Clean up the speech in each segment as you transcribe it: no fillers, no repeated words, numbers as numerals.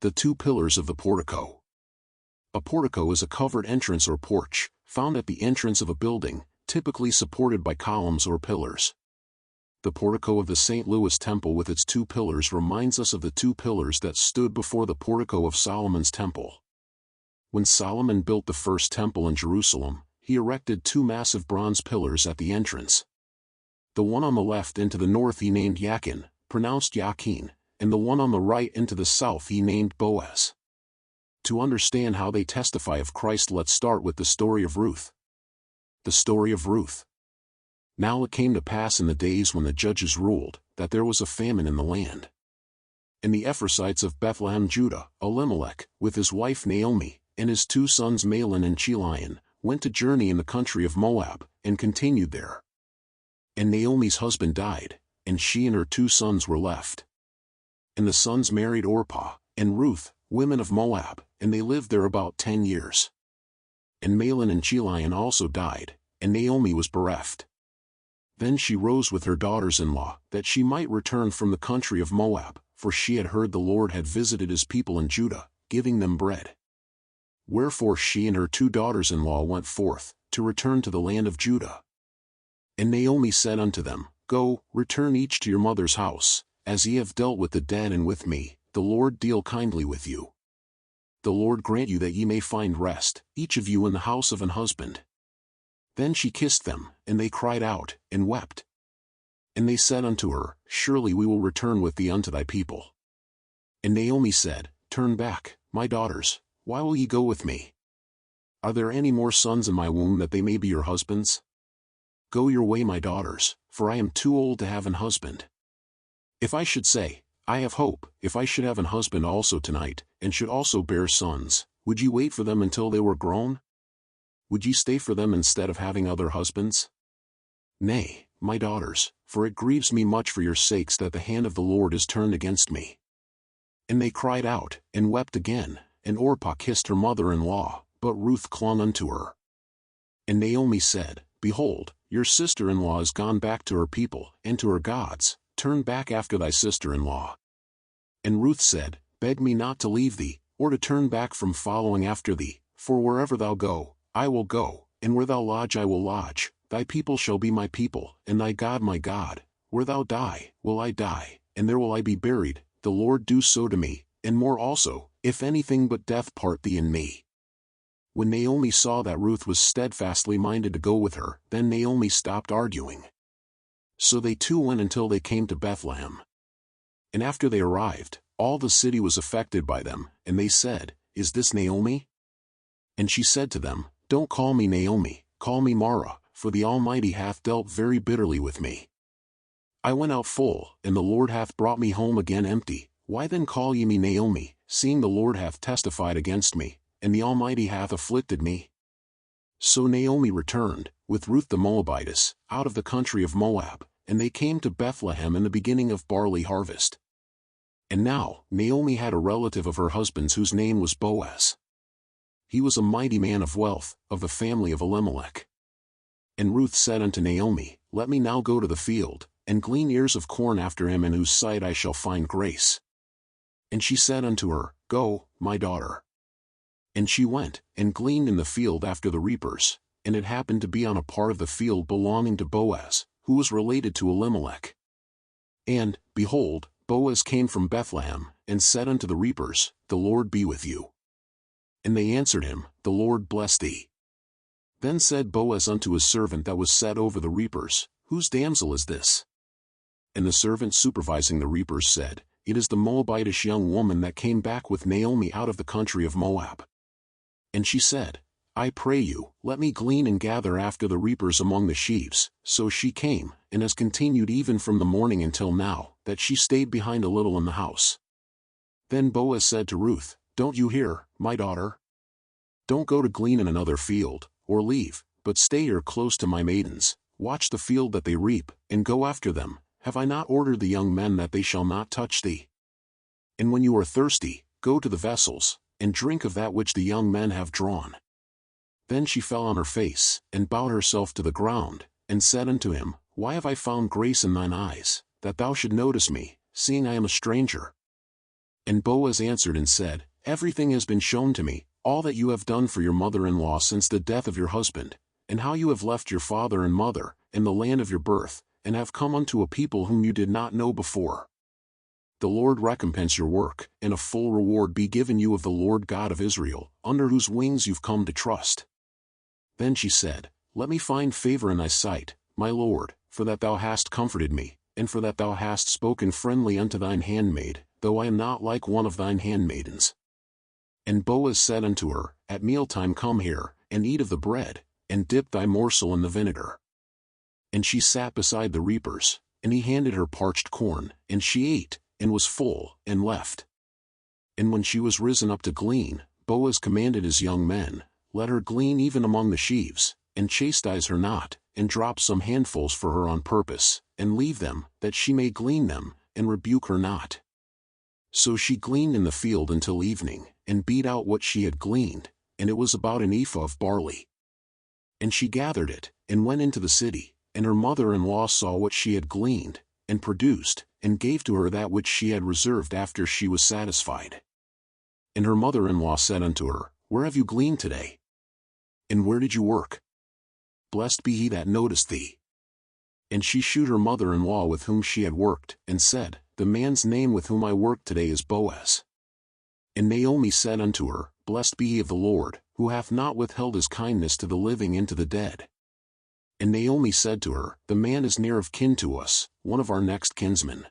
The two pillars of the portico. A portico is a covered entrance or porch, found at the entrance of a building, typically supported by columns or pillars. The portico of the St. Louis Temple with its two pillars reminds us of the two pillars that stood before the portico of Solomon's temple. When Solomon built the first temple in Jerusalem, he erected two massive bronze pillars at the entrance. The one on the left and to the north he named Yachin, pronounced Yachin, and the one on the right and to the south he named Boaz. To understand how they testify of Christ, let's start with the story of Ruth. The story of Ruth. Now it came to pass in the days when the judges ruled, that there was a famine in the land. And the Ephrathites of Bethlehem, Judah, Elimelech, with his wife Naomi, and his two sons Mahlon and Chilion, went to journey in the country of Moab, and continued there. And Naomi's husband died, and she and her two sons were left. And the sons married Orpah, and Ruth, women of Moab, and they lived there about 10 years. And Mahlon and Chilion also died, and Naomi was bereft. Then she rose with her daughters-in-law, that she might return from the country of Moab, for she had heard the Lord had visited his people in Judah, giving them bread. Wherefore she and her two daughters-in-law went forth, to return to the land of Judah. And Naomi said unto them, Go, return each to your mother's house, as ye have dealt with the dead and with me, the Lord deal kindly with you. The Lord grant you that ye may find rest, each of you in the house of an husband. Then she kissed them, and they cried out, and wept. And they said unto her, Surely we will return with thee unto thy people. And Naomi said, Turn back, my daughters, why will ye go with me? Are there any more sons in my womb that they may be your husbands? Go your way, my daughters, for I am too old to have an husband. If I should say, I have hope, if I should have an husband also tonight, and should also bear sons, would ye wait for them until they were grown? Would ye stay for them instead of having other husbands? Nay, my daughters, for it grieves me much for your sakes that the hand of the Lord is turned against me. And they cried out, and wept again, and Orpah kissed her mother-in-law, but Ruth clung unto her. And Naomi said, Behold, your sister-in-law is gone back to her people, and to her gods, turn back after thy sister-in-law. And Ruth said, Beg me not to leave thee, or to turn back from following after thee, for wherever thou go, I will go, and where thou lodge I will lodge, thy people shall be my people, and thy God my God, where thou die, will I die, and there will I be buried, the Lord do so to me, and more also, if anything but death part thee and me. When Naomi saw that Ruth was steadfastly minded to go with her, then Naomi stopped arguing. So they two went until they came to Bethlehem. And after they arrived, all the city was affected by them, and they said, Is this Naomi? And she said to them, Don't call me Naomi, call me Mara, for the Almighty hath dealt very bitterly with me. I went out full, and the Lord hath brought me home again empty. Why then call ye me Naomi, seeing the Lord hath testified against me, and the Almighty hath afflicted me? So Naomi returned, with Ruth the Moabitess, out of the country of Moab, and they came to Bethlehem in the beginning of barley harvest. And now, Naomi had a relative of her husband's whose name was Boaz. He was a mighty man of wealth, of the family of Elimelech. And Ruth said unto Naomi, Let me now go to the field, and glean ears of corn after him in whose sight I shall find grace. And she said unto her, Go, my daughter. And she went, and gleaned in the field after the reapers, and it happened to be on a part of the field belonging to Boaz, who was related to Elimelech. And, behold, Boaz came from Bethlehem, and said unto the reapers, The Lord be with you. And they answered him, The Lord bless thee. Then said Boaz unto his servant that was set over the reapers, Whose damsel is this? And the servant supervising the reapers said, It is the Moabitish young woman that came back with Naomi out of the country of Moab. And she said, I pray you, let me glean and gather after the reapers among the sheaves. So she came, and has continued even from the morning until now, that she stayed behind a little in the house. Then Boaz said to Ruth, Don't you hear, my daughter? Don't go to glean in another field, or leave, but stay here close to my maidens, watch the field that they reap, and go after them. Have I not ordered the young men that they shall not touch thee? And when you are thirsty, go to the vessels, and drink of that which the young men have drawn. Then she fell on her face, and bowed herself to the ground, and said unto him, Why have I found grace in thine eyes, that thou should notice me, seeing I am a stranger? And Boaz answered and said, Everything has been shown to me, all that you have done for your mother-in-law since the death of your husband, and how you have left your father and mother, and the land of your birth, and have come unto a people whom you did not know before. The Lord recompense your work, and a full reward be given you of the Lord God of Israel, under whose wings you've come to trust. Then she said, Let me find favor in thy sight, my Lord, for that thou hast comforted me, and for that thou hast spoken friendly unto thine handmaid, though I am not like one of thine handmaidens. And Boaz said unto her, At mealtime come here, and eat of the bread, and dip thy morsel in the vinegar. And she sat beside the reapers, and he handed her parched corn, and she ate, and was full, and left. And when she was risen up to glean, Boaz commanded his young men, Let her glean even among the sheaves, and chastise her not, and drop some handfuls for her on purpose, and leave them, that she may glean them, and rebuke her not. So she gleaned in the field until evening, and beat out what she had gleaned, and it was about an ephah of barley. And she gathered it, and went into the city, and her mother-in-law saw what she had gleaned, and produced, and gave to her that which she had reserved after she was satisfied. And her mother-in-law said unto her, Where have you gleaned today? And where did you work? Blessed be he that noticed thee. And she shewed her mother-in-law with whom she had worked, and said, The man's name with whom I worked today is Boaz. And Naomi said unto her, Blessed be he of the Lord, who hath not withheld his kindness to the living and to the dead. And Naomi said to her, The man is near of kin to us, one of our next kinsmen.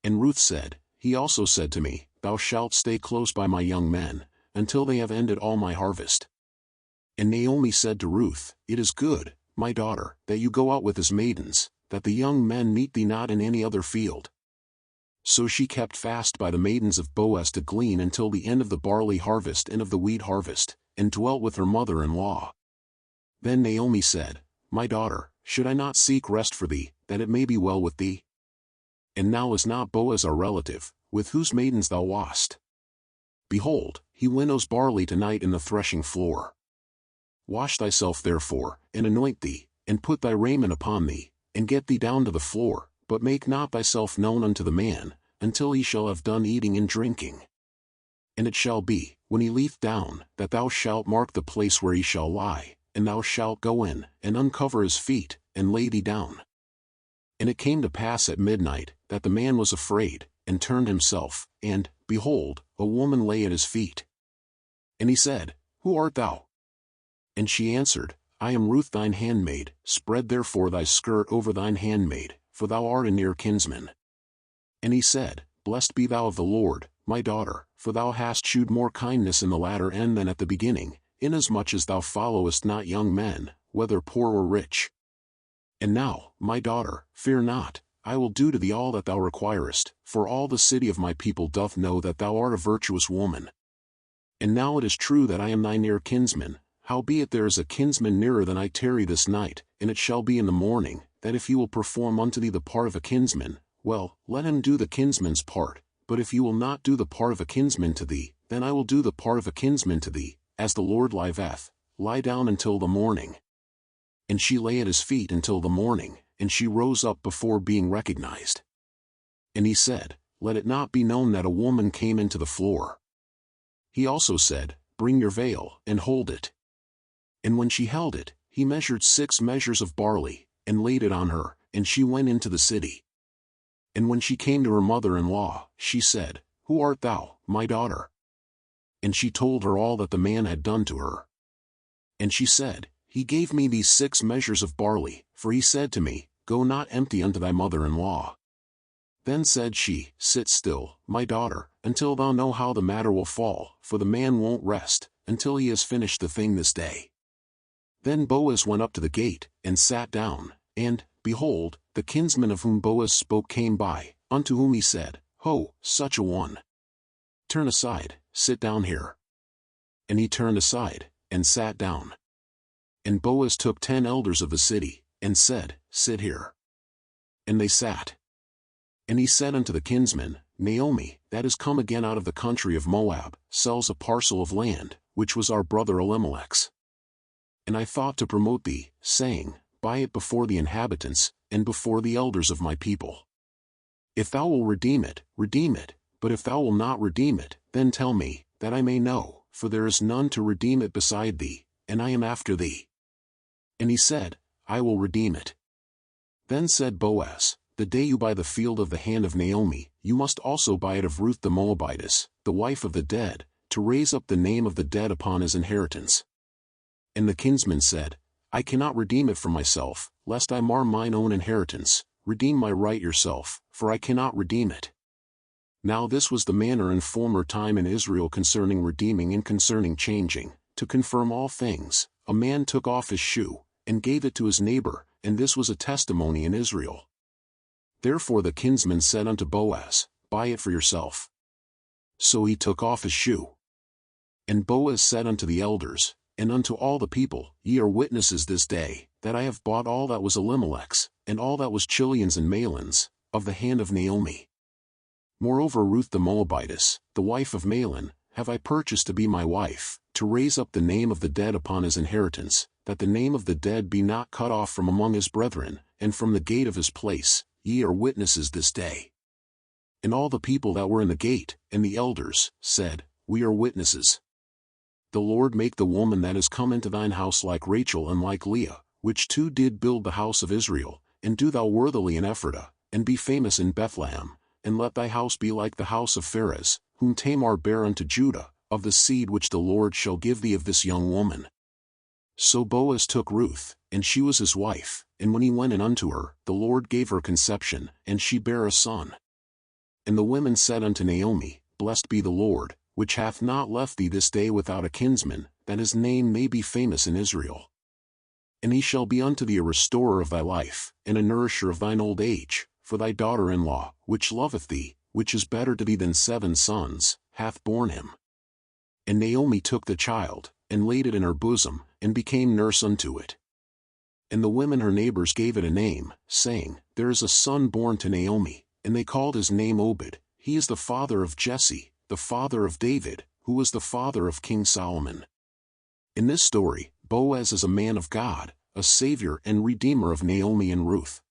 And Ruth said, He also said to me, Thou shalt stay close by my young men, until they have ended all my harvest. And Naomi said to Ruth, It is good, my daughter, that you go out with his maidens, that the young men meet thee not in any other field. So she kept fast by the maidens of Boaz to glean until the end of the barley harvest and of the wheat harvest, and dwelt with her mother-in-law. Then Naomi said, My daughter, should I not seek rest for thee, that it may be well with thee? And now is not Boaz our relative, with whose maidens thou wast? Behold, he winnows barley tonight in the threshing floor. Wash thyself therefore, and anoint thee, and put thy raiment upon thee, and get thee down to the floor, but make not thyself known unto the man, until he shall have done eating and drinking. And it shall be, when he lieth down, that thou shalt mark the place where he shall lie, and thou shalt go in, and uncover his feet, and lay thee down. And it came to pass at midnight, that the man was afraid, and turned himself, and, behold, a woman lay at his feet. And he said, Who art thou? And she answered, I am Ruth thine handmaid, spread therefore thy skirt over thine handmaid, for thou art a near kinsman. And he said, Blessed be thou of the Lord, my daughter, for thou hast shewed more kindness in the latter end than at the beginning, inasmuch as thou followest not young men, whether poor or rich. And now, my daughter, fear not, I will do to thee all that thou requirest, for all the city of my people doth know that thou art a virtuous woman. And now it is true that I am thy near kinsman, howbeit there is a kinsman nearer than I tarry this night, and it shall be in the morning, that if he will perform unto thee the part of a kinsman, well, let him do the kinsman's part, but if he will not do the part of a kinsman to thee, then I will do the part of a kinsman to thee, as the Lord liveth, lie down until the morning. And she lay at his feet until the morning, and she rose up before being recognized. And he said, Let it not be known that a woman came into the floor. He also said, Bring your veil, and hold it. And when she held it, he measured 6 measures of barley, and laid it on her, and she went into the city. And when she came to her mother-in-law, she said, Who art thou, my daughter? And she told her all that the man had done to her. And she said, He gave me these 6 measures of barley, for he said to me, Go not empty unto thy mother-in-law. Then said she, Sit still, my daughter, until thou know how the matter will fall, for the man won't rest, until he has finished the thing this day. Then Boaz went up to the gate, and sat down, and, behold, the kinsman of whom Boaz spoke came by, unto whom he said, Ho, such a one! Turn aside, sit down here. And he turned aside, and sat down. And Boaz took 10 elders of the city, and said, Sit here. And they sat. And he said unto the kinsman, Naomi, that is come again out of the country of Moab, sells a parcel of land, which was our brother Elimelech's. And I thought to promote thee, saying, Buy it before the inhabitants, and before the elders of my people. If thou wilt redeem it, But if thou wilt not redeem it, then tell me, that I may know, for there is none to redeem it beside thee, and I am after thee. And he said, I will redeem it. Then said Boaz, the day you buy the field of the hand of Naomi, you must also buy it of Ruth the Moabitess, the wife of the dead, to raise up the name of the dead upon his inheritance. And the kinsman said, I cannot redeem it from myself, lest I mar mine own inheritance. Redeem my right yourself, for I cannot redeem it. Now this was the manner in former time in Israel concerning redeeming and concerning changing. To confirm all things, a man took off his shoe, and gave it to his neighbor, and this was a testimony in Israel. Therefore the kinsman said unto Boaz, Buy it for yourself. So he took off his shoe. And Boaz said unto the elders, and unto all the people, Ye are witnesses this day, that I have bought all that was Elimelech's, and all that was Chilion's and Mahlon's, of the hand of Naomi. Moreover Ruth the Moabitess, the wife of Mahlon, have I purchased to be my wife, to raise up the name of the dead upon his inheritance, that the name of the dead be not cut off from among his brethren, and from the gate of his place. Ye are witnesses this day. And all the people that were in the gate, and the elders, said, We are witnesses. The Lord make the woman that is come into thine house like Rachel and like Leah, which two did build the house of Israel, and do thou worthily in Ephratah, and be famous in Bethlehem, and let thy house be like the house of Pharez, whom Tamar bare unto Judah, of the seed which the Lord shall give thee of this young woman. So Boaz took Ruth, and she was his wife, and when he went in unto her, the Lord gave her conception, and she bare a son. And the women said unto Naomi, Blessed be the Lord, which hath not left thee this day without a kinsman, that his name may be famous in Israel. And he shall be unto thee a restorer of thy life, and a nourisher of thine old age, for thy daughter-in-law, which loveth thee, which is better to thee than 7 sons, hath borne him. And Naomi took the child, and laid it in her bosom, and became nurse unto it. And the women her neighbors gave it a name, saying, There is a son born to Naomi, and they called his name Obed. He is the father of Jesse, the father of David, who was the father of King Solomon. In this story, Boaz is a man of God, a savior and redeemer of Naomi and Ruth.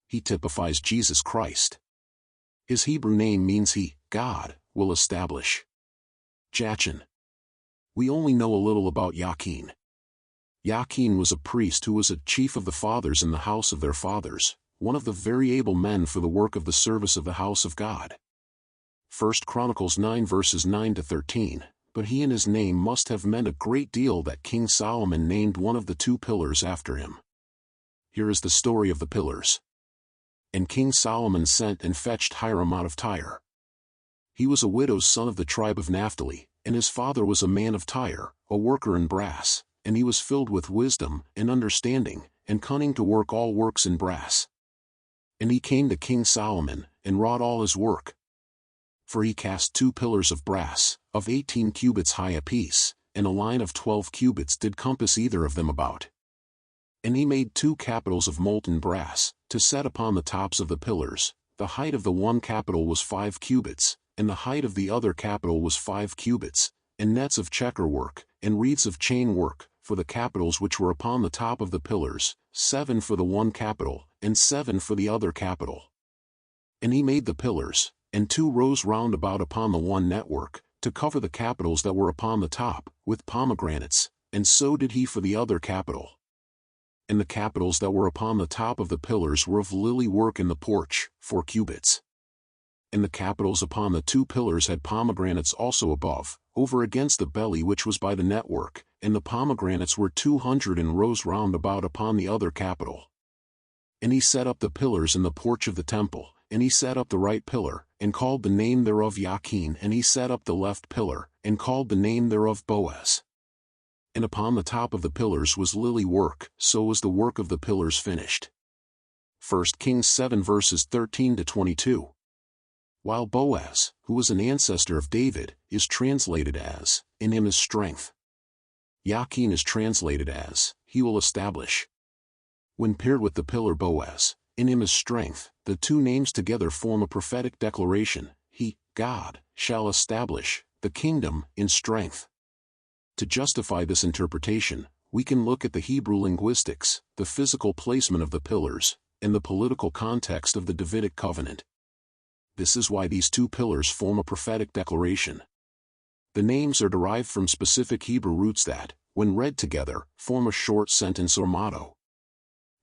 He typifies Jesus Christ. His Hebrew name means He, God, will establish. Yachin. We only know a little about Yachin. Yachin was a priest who was a chief of the fathers in the house of their fathers, one of the very able men for the work of the service of the house of God. 1 Chronicles 9 verses 9 to 13. But he and his name must have meant a great deal that King Solomon named one of the 2 pillars after him. Here is the story of the pillars. And King Solomon sent and fetched Hiram out of Tyre. He was a widow's son of the tribe of Naphtali, and his father was a man of Tyre, a worker in brass, and he was filled with wisdom, and understanding, and cunning to work all works in brass. And he came to King Solomon, and wrought all his work. For he cast 2 pillars of brass, of 18 cubits high apiece, and a line of 12 cubits did compass either of them about. And he made 2 capitals of molten brass, to set upon the tops of the pillars. The height of the one capital was 5 cubits, and the height of the other capital was 5 cubits, and nets of checker work, and wreaths of chain work, for the capitals which were upon the top of the pillars, 7 for the one capital, and 7 for the other capital. And he made the pillars, and 2 rows round about upon the one network, to cover the capitals that were upon the top, with pomegranates, and so did he for the other capital. And the capitals that were upon the top of the pillars were of lily work in the porch, 4 cubits. And the capitals upon the 2 pillars had pomegranates also above, over against the belly which was by the network, and the pomegranates were 200 in rows round about upon the other capital. And he set up the pillars in the porch of the temple, and he set up the right pillar, and called the name thereof Yachin, and he set up the left pillar, and called the name thereof Boaz. And upon the top of the pillars was lily work, so was the work of the pillars finished. 1 Kings 7 verses 13 to 22. While Boaz, who was an ancestor of David, is translated as, in him is strength. Yachin is translated as, he will establish. When paired with the pillar Boaz, in him is strength, the 2 names together form a prophetic declaration, he, God, shall establish the kingdom in strength. To justify this interpretation, we can look at the Hebrew linguistics, the physical placement of the pillars, and the political context of the Davidic covenant. This is why these two pillars form a prophetic declaration. The names are derived from specific Hebrew roots that, when read together, form a short sentence or motto.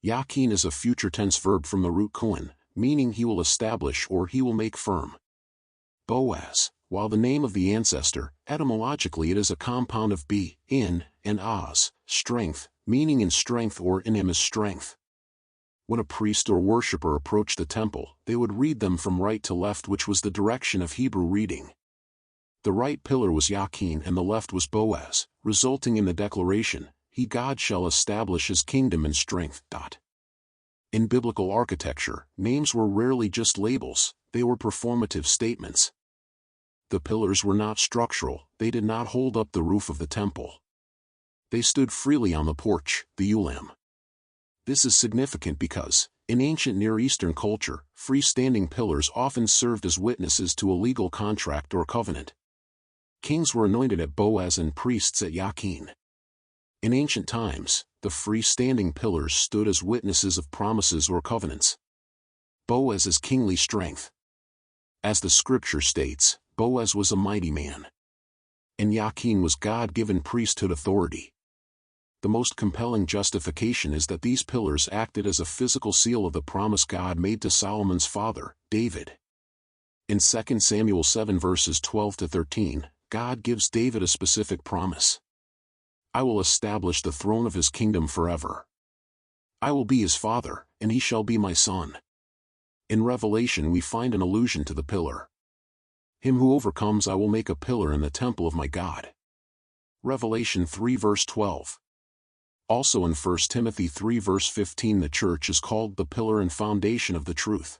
Yachin is a future tense verb from the root kohen, meaning he will establish or he will make firm. Boaz, while the name of the ancestor, etymologically it is a compound of be, in, and az, strength, meaning in strength or in him is strength. When a priest or worshipper approached the temple, they would read them from right to left, which was the direction of Hebrew reading. The right pillar was Yachin and the left was Boaz, resulting in the declaration, "He God shall establish his kingdom in strength." In biblical architecture, names were rarely just labels, they were performative statements. The pillars were not structural, they did not hold up the roof of the temple. They stood freely on the porch, the ulam. This is significant because, in ancient Near Eastern culture, freestanding pillars often served as witnesses to a legal contract or covenant. Kings were anointed at Boaz and priests at Yachin. In ancient times, the freestanding pillars stood as witnesses of promises or covenants. Boaz is kingly strength. As the scripture states, Boaz was a mighty man. And Yachin was God-given priesthood authority. The most compelling justification is that these pillars acted as a physical seal of the promise God made to Solomon's father, David. In 2 Samuel 7 verses 12 to 13, God gives David a specific promise. "I will establish the throne of his kingdom forever. I will be his father, and he shall be my son." In Revelation we find an allusion to the pillar. "Him who overcomes I will make a pillar in the temple of my God." Revelation 3 verse 12. Also in 1 Timothy 3 verse 15 the church is called the pillar and foundation of the truth.